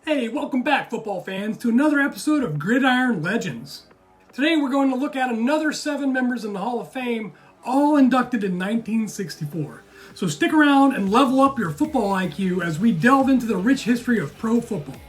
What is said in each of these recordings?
Hey, welcome back, football fans, to another episode of Gridiron Legends. Today we're going to look at another 7 members in the Hall of Fame, all inducted in 1964. So stick around and level up your football IQ as we delve into the rich history of pro football.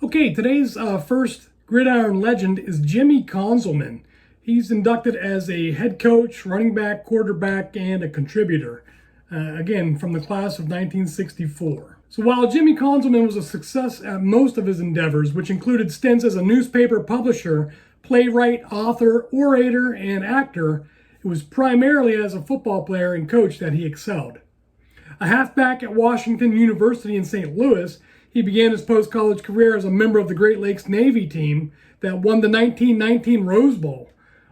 Okay, today's first Gridiron Legend is Jimmy Conzelman. He's inducted as a head coach, running back, quarterback, and a contributor. Again, from the class of 1964. So while Jimmy Conzelman was a success at most of his endeavors, which included stints as a newspaper publisher, playwright, author, orator, and actor, it was primarily as a football player and coach that he excelled. A halfback at Washington University in St. Louis, he began his post-college career as a member of the Great Lakes Navy team that won the 1919 Rose Bowl.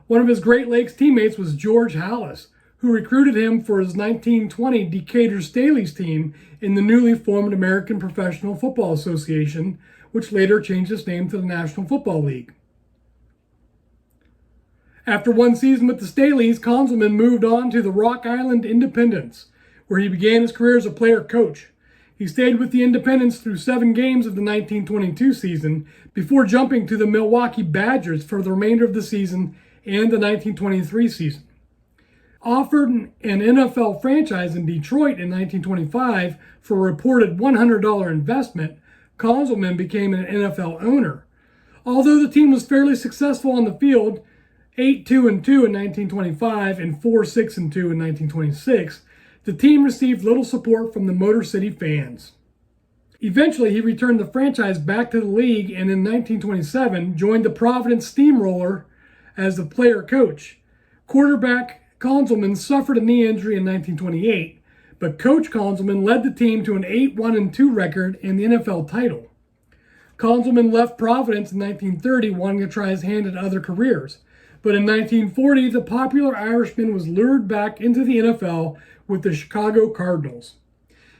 One of his Great Lakes teammates was George Halas, who recruited him for his 1920 Decatur Staley's team in the newly formed American Professional Football Association, which later changed its name to the National Football League. After one season with the Staleys, Conzelman moved on to the Rock Island Independents, where he began his career as a player-coach. He stayed with the Independents through 7 games of the 1922 season before jumping to the Milwaukee Badgers for the remainder of the season and the 1923 season. Offered an NFL franchise in Detroit in 1925 for a reported $100 investment, Conzelman became an NFL owner. Although the team was fairly successful on the field, 8-2-2 in 1925 and 4-6-2 in 1926, the team received little support from the Motor City fans. Eventually, he returned the franchise back to the league and in 1927 joined the Providence Steamroller as the player coach. Quarterback Conzelman suffered a knee injury in 1928, but Coach Conzelman led the team to an 8-1-2 record and the NFL title. Conzelman left Providence in 1930 wanting to try his hand at other careers, but in 1940 the popular Irishman was lured back into the NFL with the Chicago Cardinals.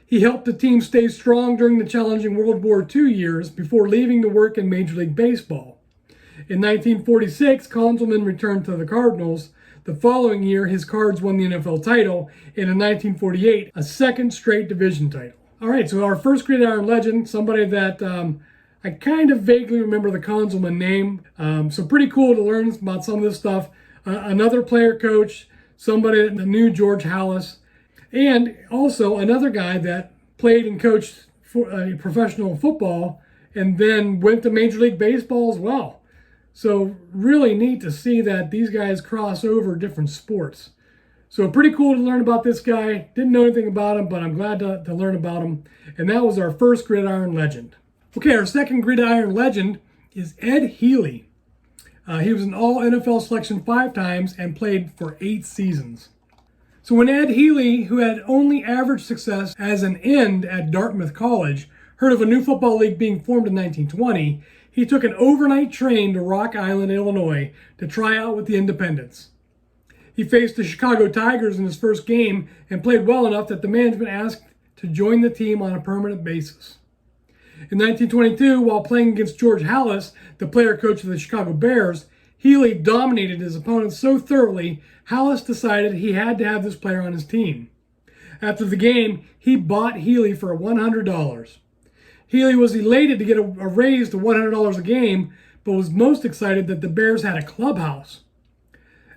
He helped the team stay strong during the challenging World War II years before leaving to work in Major League Baseball. In 1946, Conzelman returned to the Cardinals. The following year, his Cards won the NFL title, and in 1948, a second straight division title. All right, so our first Gridiron Legend, somebody that I kind of vaguely remember the Conzelman name, so pretty cool to learn about some of this stuff. Another player coach, somebody that knew George Halas, and also another guy that played and coached for, professional football and then went to Major League Baseball as well. So really neat to see that these guys cross over different sports. So pretty cool to learn about this guy. Didn't know anything about him, but I'm glad to learn about him. And that was our first Gridiron Legend. Okay, our second Gridiron Legend is Ed Healey. He was an All-NFL selection 5 times and played for 8 seasons. So when Ed Healey, who had only average success as an end at Dartmouth College, heard of a new football league being formed in 1920, he took an overnight train to Rock Island, Illinois, to try out with the Independents. He faced the Chicago Tigers in his first game and played well enough that the management asked to join the team on a permanent basis. In 1922, while playing against George Halas, the player coach of the Chicago Bears, Healey dominated his opponents so thoroughly, Halas decided he had to have this player on his team. After the game, he bought Healey for $100. Healey was elated to get a raise to $100 a game, but was most excited that the Bears had a clubhouse.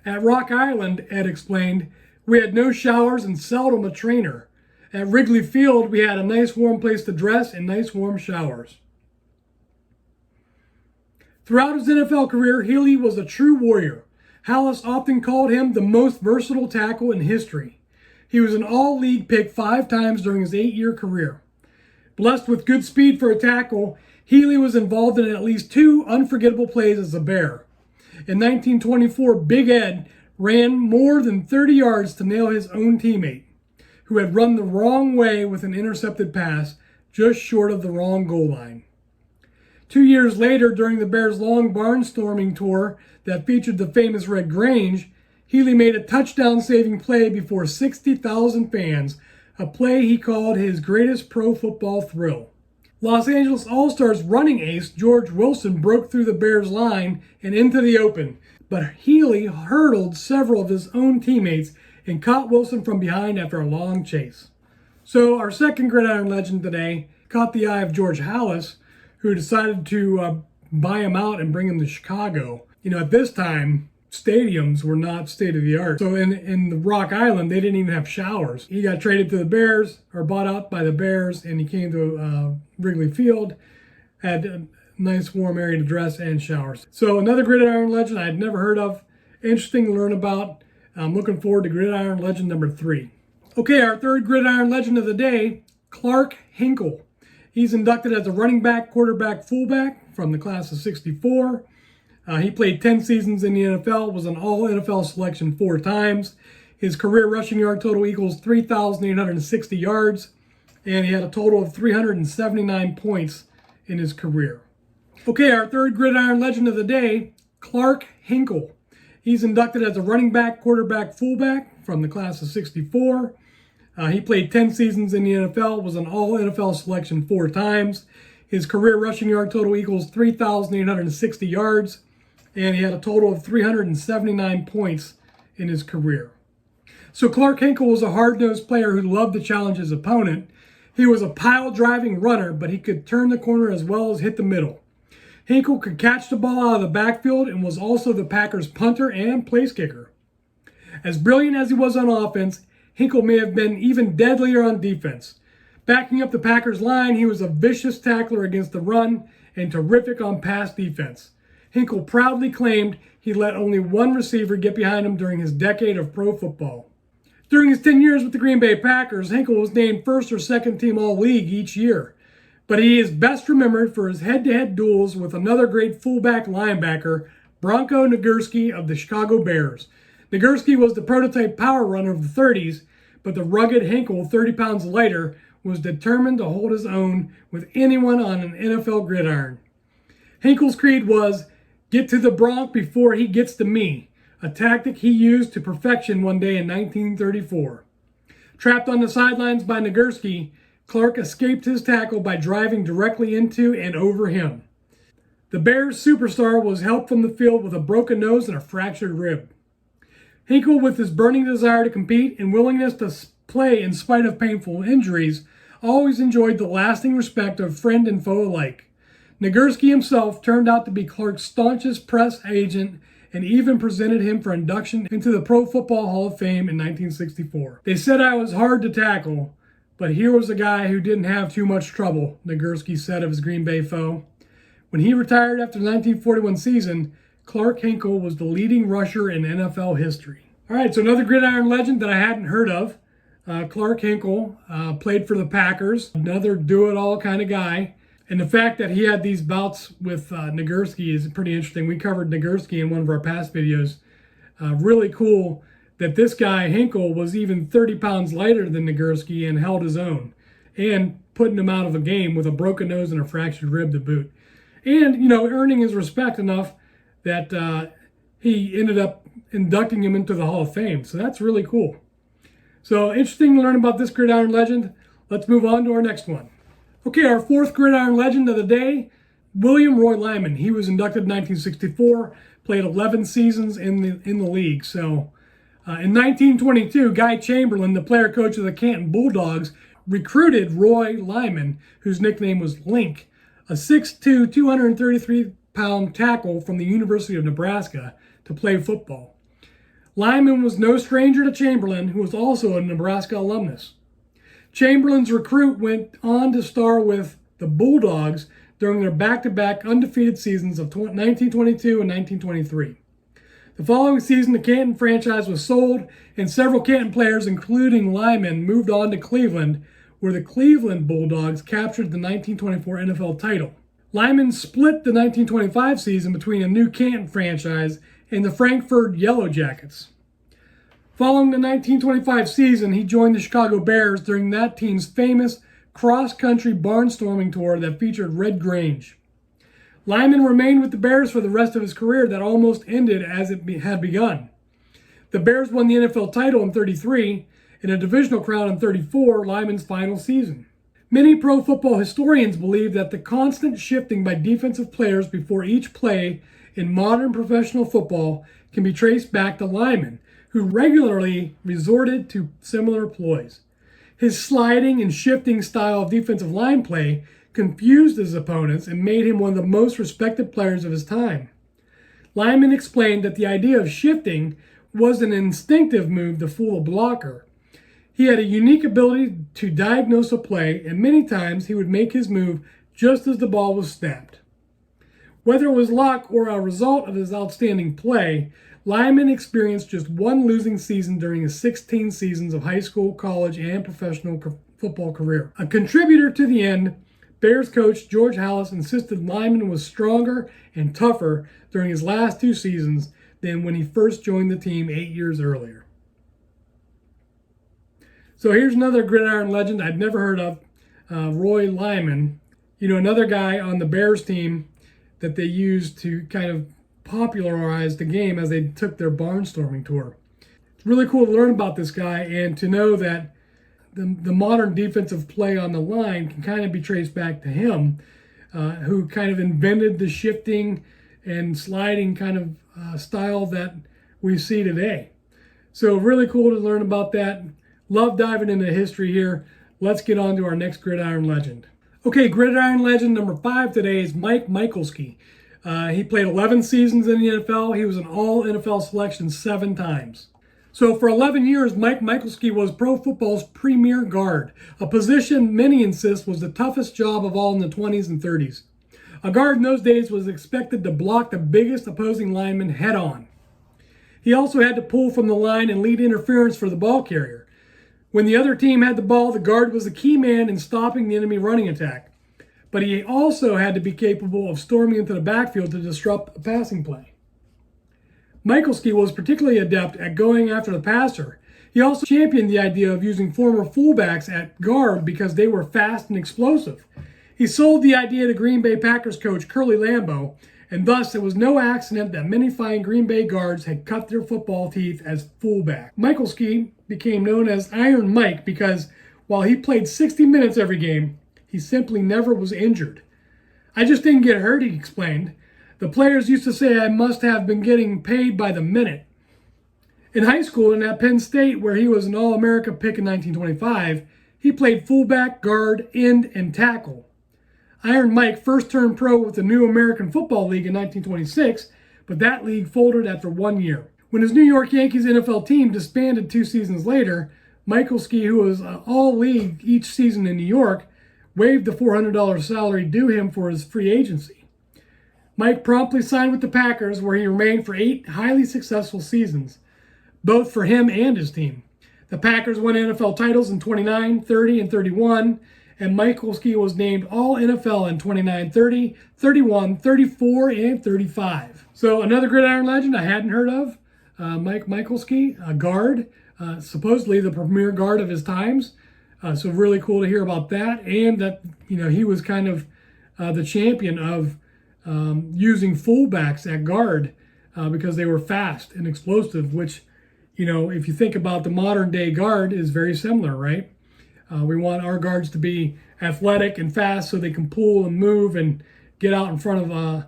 At Rock Island, Ed explained, we had no showers and seldom a trainer. At Wrigley Field, we had a nice warm place to dress and nice warm showers. Throughout his NFL career, Healey was a true warrior. Halas often called him the most versatile tackle in history. He was an all-league pick 5 times during his 8-year career. Blessed with good speed for a tackle, Healey was involved in at least 2 unforgettable plays as a Bear. In 1924, Big Ed ran more than 30 yards to nail his own teammate, who had run the wrong way with an intercepted pass just short of the wrong goal line. 2 years later, during the Bears' long barnstorming tour that featured the famous Red Grange, Healey made a touchdown-saving play before 60,000 fans, a play he called his greatest pro football thrill. Los Angeles All-Stars running ace George Wilson broke through the Bears' line and into the open, but Healey hurdled several of his own teammates and caught Wilson from behind after a long chase. So our second gridiron legend today caught the eye of George Halas, who decided to buy him out and bring him to Chicago. You know, at this time, stadiums were not state of the art. So in the Rock Island, they didn't even have showers. He got traded to the Bears, or bought out by the Bears, and he came to Wrigley Field, had a nice warm area to dress and showers. So another gridiron legend I had never heard of. Interesting to learn about. I'm looking forward to gridiron legend number 3. Okay, our third gridiron legend of the day, Clarke Hinkle. He's inducted as a running back, quarterback, fullback from the class of 64. He played 10 seasons in the NFL, was an all-NFL selection 4 times. His career rushing yard total equals 3,860 yards, and he had a total of 379 points in his career. Okay, our third gridiron legend of the day, Clarke Hinkle. He's inducted as a running back, quarterback, fullback from the class of 64. He played 10 seasons in the NFL, was an all-NFL selection 4 times. His career rushing yard total equals 3,860 yards, and he had a total of 379 points in his career. So Clarke Hinkle was a hard-nosed player who loved to challenge his opponent. He was a pile-driving runner, but he could turn the corner as well as hit the middle. Hinkle could catch the ball out of the backfield and was also the Packers' punter and place kicker. As brilliant as he was on offense, Hinkle may have been even deadlier on defense. Backing up the Packers' line, he was a vicious tackler against the run and terrific on pass defense. Hinkle proudly claimed he let only one receiver get behind him during his decade of pro football. During his 10 years with the Green Bay Packers, Hinkle was named first or second team All-League each year. But he is best remembered for his head-to-head duels with another great fullback linebacker, Bronco Nagurski of the Chicago Bears. Nagurski was the prototype power runner of the 30s, but the rugged Hinkle, 30 pounds lighter, was determined to hold his own with anyone on an NFL gridiron. Hinkle's creed was, "Get to the Bronc before he gets to me," a tactic he used to perfection one day in 1934. Trapped on the sidelines by Nagurski, Clarke escaped his tackle by driving directly into and over him. The Bears superstar was helped from the field with a broken nose and a fractured rib. Hinkle, with his burning desire to compete and willingness to play in spite of painful injuries, always enjoyed the lasting respect of friend and foe alike. Nagurski himself turned out to be Clarke's staunchest press agent and even presented him for induction into the Pro Football Hall of Fame in 1964. "They said I was hard to tackle, but here was a guy who didn't have too much trouble," Nagurski said of his Green Bay foe. When he retired after the 1941 season, Clarke Hinkle was the leading rusher in NFL history. All right, so another gridiron legend that I hadn't heard of. Clarke Hinkle played for the Packers, another do-it-all kind of guy. And the fact that he had these bouts with Nagurski is pretty interesting. We covered Nagurski in one of our past videos. Really cool that this guy, Hinkle, was even 30 pounds lighter than Nagurski and held his own, and putting him out of a game with a broken nose and a fractured rib to boot. And, you know, earning his respect enough that he ended up inducting him into the Hall of Fame. So that's really cool. So interesting to learn about this gridiron legend. Let's move on to our next one. Okay, our fourth gridiron legend of the day, William Roy Lyman. He was inducted in 1964, played 11 seasons in the league. So in 1922, Guy Chamberlain, the player coach of the Canton Bulldogs, recruited Roy Lyman, whose nickname was Link, a 6'2", 233-pound tackle from the University of Nebraska, to play football. Lyman was no stranger to Chamberlain, who was also a Nebraska alumnus. Chamberlain's recruit went on to star with the Bulldogs during their back-to-back undefeated seasons of 1922 and 1923. The following season, the Canton franchise was sold, and several Canton players, including Lyman, moved on to Cleveland, where the Cleveland Bulldogs captured the 1924 NFL title. Lyman split the 1925 season between a new Canton franchise and the Frankfurt Yellow Jackets. Following the 1925 season, he joined the Chicago Bears during that team's famous cross-country barnstorming tour that featured Red Grange. Lyman remained with the Bears for the rest of his career that almost ended as it had begun. The Bears won the NFL title in 33 and a divisional crown in 34, Lyman's final season. Many pro football historians believe that the constant shifting by defensive players before each play in modern professional football can be traced back to Lyman, who regularly resorted to similar ploys. His sliding and shifting style of defensive line play confused his opponents and made him one of the most respected players of his time. Lyman explained that the idea of shifting was an instinctive move to fool a blocker. He had a unique ability to diagnose a play, and many times he would make his move just as the ball was snapped. Whether it was luck or a result of his outstanding play, Lyman experienced just one losing season during his 16 seasons of high school, college, and professional football career. A contributor to the end, Bears coach George Halas insisted Lyman was stronger and tougher during his last 2 seasons than when he first joined the team 8 years earlier. So here's another gridiron legend I'd never heard of, Roy Lyman. Another guy on the Bears team that they used to kind of popularize the game as they took their barnstorming tour. It's really cool to learn about this guy and to know that the modern defensive play on the line can kind of be traced back to him, who kind of invented the shifting and sliding kind of style that we see today. So really cool to learn about that. Love diving into history here. Let's get on to our next gridiron legend. Okay, gridiron legend number 5 today is Mike Michalske. He played 11 seasons in the NFL. He was an all-NFL selection 7 times. So for 11 years, Mike Michalske was pro football's premier guard, a position many insist was the toughest job of all in the 20s and 30s. A guard in those days was expected to block the biggest opposing lineman head on. He also had to pull from the line and lead interference for the ball carrier. When the other team had the ball, the guard was the key man in stopping the enemy running attack. But he also had to be capable of storming into the backfield to disrupt a passing play. Michalske was particularly adept at going after the passer. He also championed the idea of using former fullbacks at guard because they were fast and explosive. He sold the idea to Green Bay Packers coach Curly Lambeau, and thus it was no accident that many fine Green Bay guards had cut their football teeth as fullback. Michalske became known as Iron Mike because while he played 60 minutes every game, he simply never was injured. "I just didn't get hurt," he explained. "The players used to say I must have been getting paid by the minute." In high school and at Penn State, where he was an All-America pick in 1925, he played fullback, guard, end, and tackle. Iron Mike first turned pro with the new American Football League in 1926, but that league folded after 1 year. When his New York Yankees NFL team disbanded 2 seasons later, Michalske, who was all-league each season in New York, waived the $400 salary due him for his free agency. Mike promptly signed with the Packers, where he remained for 8 highly successful seasons, both for him and his team. The Packers won NFL titles in 29, 30, and 31, and Michalske was named All-NFL in 29, 30, 31, 34, and 35. So another gridiron legend I hadn't heard of, Mike Michalske, a guard, supposedly the premier guard of his times. So really cool to hear about that, and that he was kind of the champion of using fullbacks at guard because they were fast and explosive, which if you think about the modern day guard is very similar, right? We want our guards to be athletic and fast so they can pull and move and get out in front of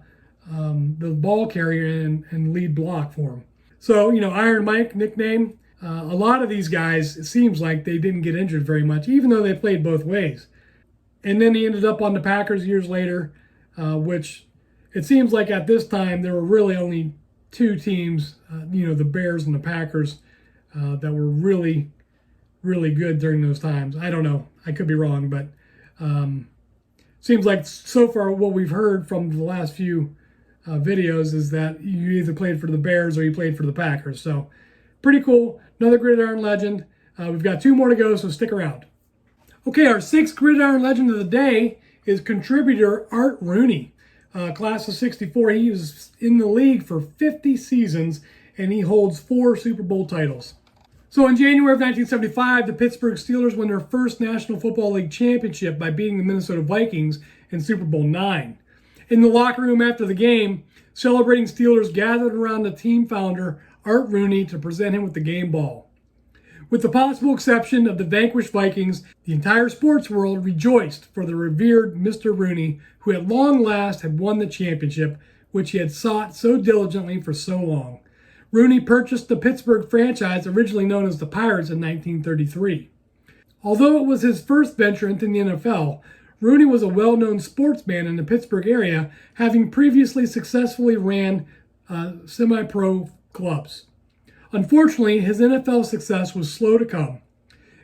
the ball carrier and lead block for him. So, Iron Mike nickname. A lot of these guys, it seems like they didn't get injured very much, even though they played both ways. And then he ended up on the Packers years later, which it seems like at this time there were really only 2 teams, the Bears and the Packers, that were really, really good during those times. I don't know. I could be wrong, but seems like so far what we've heard from the last few videos is that you either played for the Bears or you played for the Packers. So pretty cool. Another gridiron legend. We've got 2 more to go, so stick around. Okay, our 6th gridiron legend of the day is contributor Art Rooney. Class of 64. He was in the league for 50 seasons, and he holds 4 Super Bowl titles. So in January of 1975, the Pittsburgh Steelers won their first National Football League championship by beating the Minnesota Vikings in Super Bowl IX. In the locker room after the game, celebrating Steelers gathered around the team founder, Art Rooney, to present him with the game ball. With the possible exception of the vanquished Vikings, the entire sports world rejoiced for the revered Mr. Rooney, who at long last had won the championship, which he had sought so diligently for so long. Rooney purchased the Pittsburgh franchise, originally known as the Pirates, in 1933. Although it was his first venture into the NFL, Rooney was a well-known sportsman in the Pittsburgh area, having previously successfully ran semi-pro clubs. Unfortunately, his NFL success was slow to come.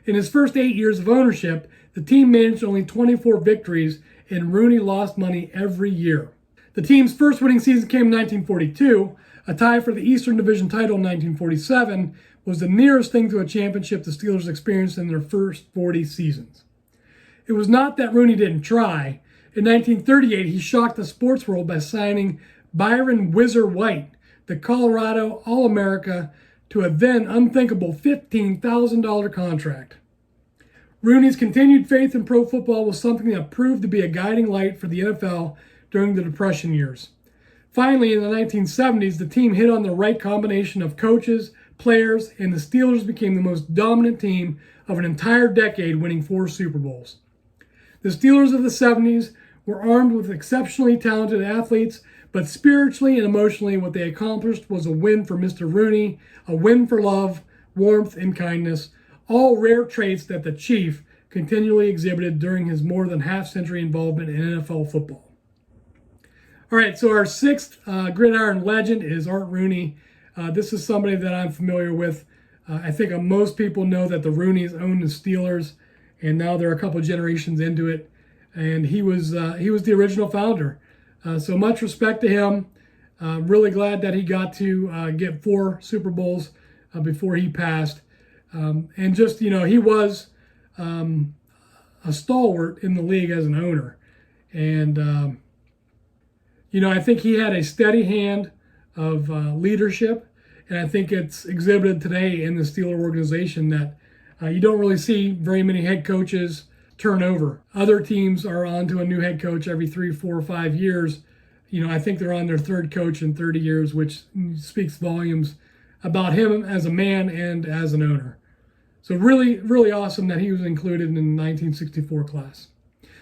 In his first 8 years of ownership, the team managed only 24 victories, and Rooney lost money every year. The team's first winning season came in 1942. A tie for the Eastern Division title in 1947 was the nearest thing to a championship the Steelers experienced in their first 40 seasons. It was not that Rooney didn't try. In 1938, he shocked the sports world by signing Byron Whizzer White, the Colorado All-America, to a then unthinkable $15,000 contract. Rooney's continued faith in pro football was something that proved to be a guiding light for the NFL during the Depression years. Finally, in the 1970s, the team hit on the right combination of coaches, players, and the Steelers became the most dominant team of an entire decade, winning 4 Super Bowls. The Steelers of the 70s were armed with exceptionally talented athletes, but spiritually and emotionally, what they accomplished was a win for Mr. Rooney, a win for love, warmth, and kindness, all rare traits that the Chief continually exhibited during his more than half-century involvement in NFL football. All right, so our 6th gridiron legend is Art Rooney. This is somebody that I'm familiar with. I think most people know that the Rooneys owned the Steelers, and now they're a couple generations into it. And he was the original founder. So much respect to him. Really glad that he got to get 4 Super Bowls before he passed. And just, he was a stalwart in the league as an owner. And, I think he had a steady hand of leadership. And I think it's exhibited today in the Steeler organization that you don't really see very many head coaches turn over. Other teams are on to a new head coach every 3, 4, 5 years. I think they're on their 3rd coach in 30 years, which speaks volumes about him as a man and as an owner. So really, really awesome that he was included in the 1964 class.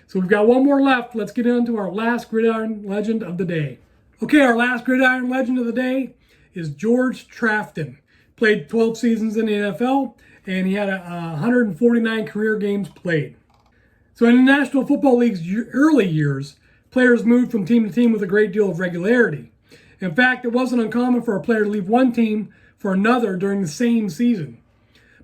So we've got one more left. Let's get into our last gridiron legend of the day. Okay, our last gridiron legend of the day is George Trafton. Played 12 seasons in the NFL, and he had 149 career games played. So in the National Football League's early years, players moved from team to team with a great deal of regularity. In fact, it wasn't uncommon for a player to leave one team for another during the same season.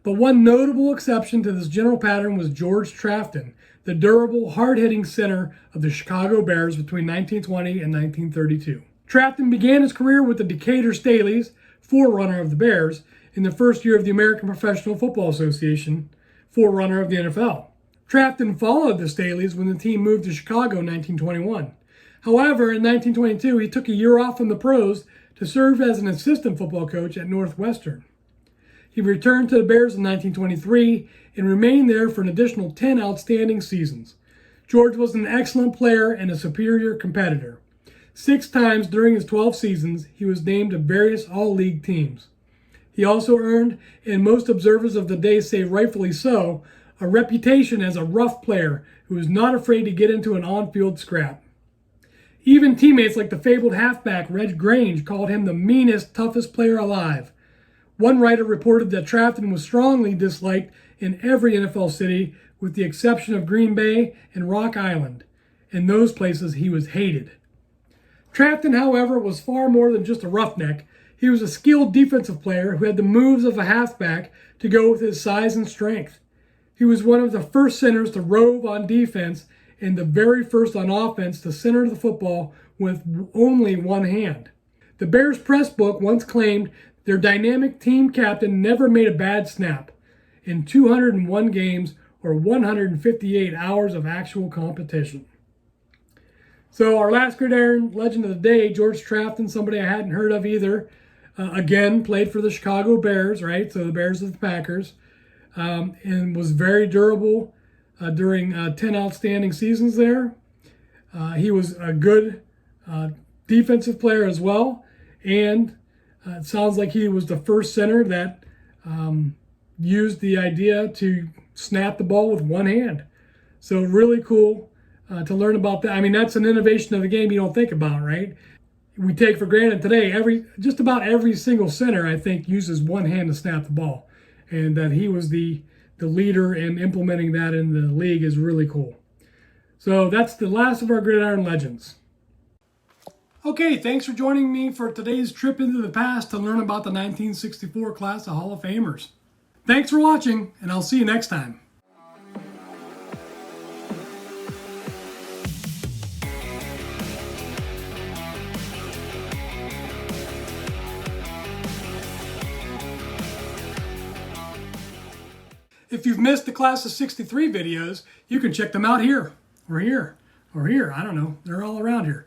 But one notable exception to this general pattern was George Trafton, the durable, hard-hitting center of the Chicago Bears between 1920 and 1932. Trafton began his career with the Decatur Staleys, forerunner of the Bears, in the first year of the American Professional Football Association, forerunner of the NFL. Trafton followed the Staleys when the team moved to Chicago in 1921. However, in 1922, he took a year off from the pros to serve as an assistant football coach at Northwestern. He returned to the Bears in 1923 and remained there for an additional 10 outstanding seasons. George was an excellent player and a superior competitor. 6 times during his 12 seasons, he was named to various all-league teams. He also earned, and most observers of the day say rightfully so, a reputation as a rough player who was not afraid to get into an on-field scrap. Even teammates like the fabled halfback Red Grange called him the meanest, toughest player alive. One writer reported that Trafton was strongly disliked in every NFL city with the exception of Green Bay and Rock Island. In those places, he was hated. Trafton, however, was far more than just a roughneck. He was a skilled defensive player who had the moves of a halfback to go with his size and strength. He was one of the first centers to rove on defense and the very first on offense to center the football with only one hand. The Bears press book once claimed their dynamic team captain never made a bad snap in 201 games or 158 hours of actual competition. So our last gridiron legend of the day, George Trafton, somebody I hadn't heard of either. Again, played for the Chicago Bears, right? So the Bears of the Packers. And was very durable during 10 outstanding seasons there. He was a good defensive player as well. And it sounds like he was the first center that used the idea to snap the ball with one hand. So really cool to learn about that. I mean, that's an innovation of the game you don't think about, right? We take for granted today, just about every single center, I think, uses one hand to snap the ball. And that he was the the leader and implementing that in the league is really cool. So that's the last of our Gridiron Legends. Okay, thanks for joining me for today's trip into the past to learn about the 1964 class of Hall of Famers. Thanks for watching, and I'll see you next time. If you've missed the Class of 63 videos, you can check them out here, or here, or here. I don't know. They're all around here.